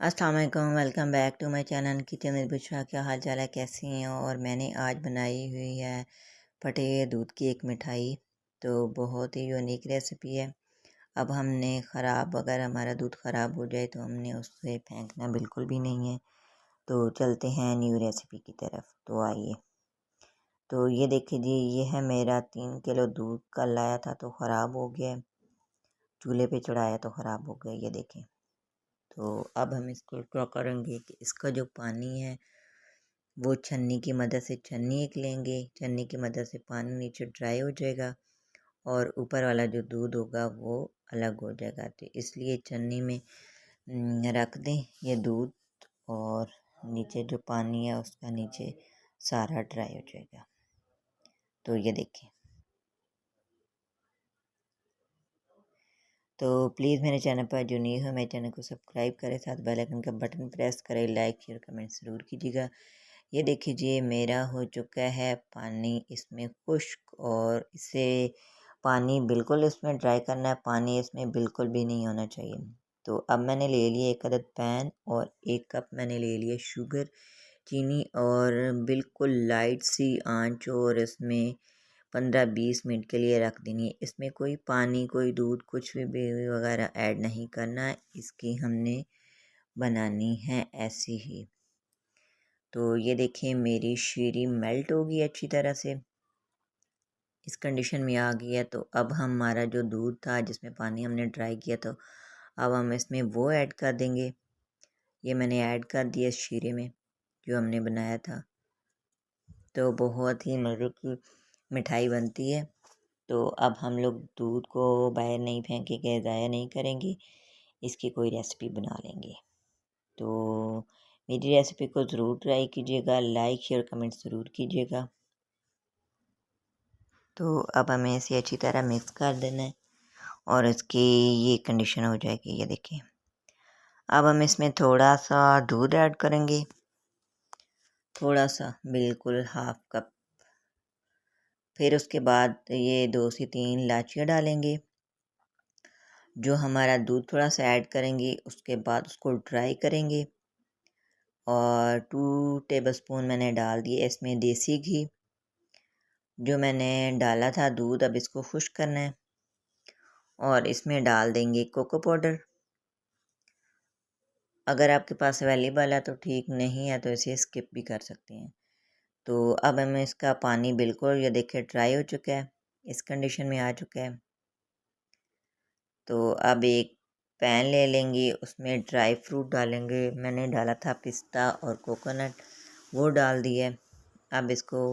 अस्सलाम वालेकुम, welcome back to my channel kitchen with Bushra. क्या हाल चाल है, कैसी हैं? और मैंने आज बनाई हुई है फटे हुए दूध की एक मिठाई। तो बहुत ही यूनिक रेसिपी है। अब हमने अगर हमारा दूध ख़राब हो जाए तो हमने उससे फेंकना बिल्कुल भी नहीं है। तो चलते हैं न्यू रेसिपी की तरफ। तो आइए। तो ये देखिए जी, ये है मेरा 3 किलो दूध। कल लाया था तो ख़राब हो गया, चूल्हे पे चढ़ाया तो ख़राब हो गया। ये देखें। तो अब हम इसको क्या करेंगे कि इसका जो पानी है वो छन्नी की मदद से छन्नी एक लेंगे। छन्नी की मदद से पानी नीचे ड्राई हो जाएगा और ऊपर वाला जो दूध होगा वो अलग हो जाएगा। तो इसलिए छन्नी में रख दें ये दूध, और नीचे जो पानी है उसका नीचे सारा ड्राई हो जाएगा। तो ये देखें। तो प्लीज़ मेरे चैनल पर जो न्यू है मेरे चैनल को सब्सक्राइब करें, साथ बेल आइकन का बटन प्रेस करें, लाइक शेयर कमेंट ज़रूर कीजिएगा। ये देखिए मेरा हो चुका है पानी इसमें खुश्क, और इसे पानी बिल्कुल इसमें ड्राई करना है। पानी इसमें बिल्कुल भी नहीं होना चाहिए। तो अब मैंने ले लिया 1 अदद पैन, और 1 कप मैंने ले लिया शुगर, चीनी, और बिल्कुल लाइट सी आंच, और इसमें 15-20 मिनट के लिए रख देनी है। इसमें कोई पानी, कोई दूध, कुछ भी वगैरह ऐड नहीं करना है। इसकी हमने बनानी है ऐसी ही। तो ये देखिए मेरी शीरी मेल्ट होगी अच्छी तरह से, इस कंडीशन में आ गई है। तो अब हमारा जो दूध था जिसमें पानी हमने ड्राई किया था, अब हम इसमें वो ऐड कर देंगे। ये मैंने ऐड कर दिया इस शीरे में जो हमने बनाया था। तो बहुत ही मज़े की मिठाई बनती है। तो अब हम लोग दूध को बाहर नहीं फेंकेंगे, ज़ाया नहीं करेंगे, इसकी कोई रेसिपी बना लेंगे। तो मेरी रेसिपी को ज़रूर ट्राई कीजिएगा, लाइक शेयर कमेंट ज़रूर कीजिएगा। तो अब हमें इसे अच्छी तरह मिक्स कर देना है, और इसकी ये कंडीशन हो जाएगी। ये देखिए। अब हम इसमें थोड़ा सा दूध ऐड करेंगे, थोड़ा सा, बिल्कुल 1/2 कप। फिर उसके बाद ये 2 से 3 इलायचियाँ डालेंगे। जो हमारा दूध थोड़ा सा ऐड करेंगे, उसके बाद उसको ड्राई करेंगे, और 2 टेबलस्पून मैंने डाल दिए इसमें देसी घी। जो मैंने डाला था दूध, अब इसको खुश्क करना है, और इसमें डाल देंगे कोको पाउडर। अगर आपके पास अवेलेबल है तो ठीक, नहीं है तो इसे स्किप भी कर सकते हैं। तो अब हमें इसका पानी बिल्कुल, ये देखिए, ड्राई हो चुका है, इस कंडीशन में आ चुका है। तो अब एक पैन ले लेंगे, उसमें ड्राई फ्रूट डालेंगे। मैंने डाला था पिस्ता और कोकोनट, वो डाल दिए। अब इसको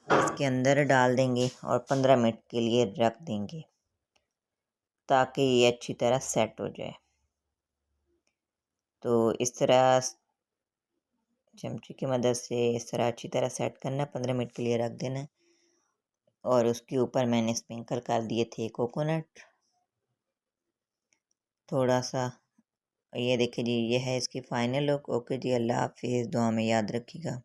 इसके अंदर डाल देंगे और 15 मिनट के लिए रख देंगे ताकि ये अच्छी तरह सेट हो जाए। तो इस तरह चमचे की मदद से इस तरह अच्छी तरह सेट करना, 15 मिनट के लिए रख देना। और उसके ऊपर मैंने स्प्रिंकल कर दिए थे कोकोनट थोड़ा सा। ये देखिए जी, ये है इसकी फ़ाइनल लुक। ओके जी, अल्लाह हाफिज़, दुआ में याद रखिएगा।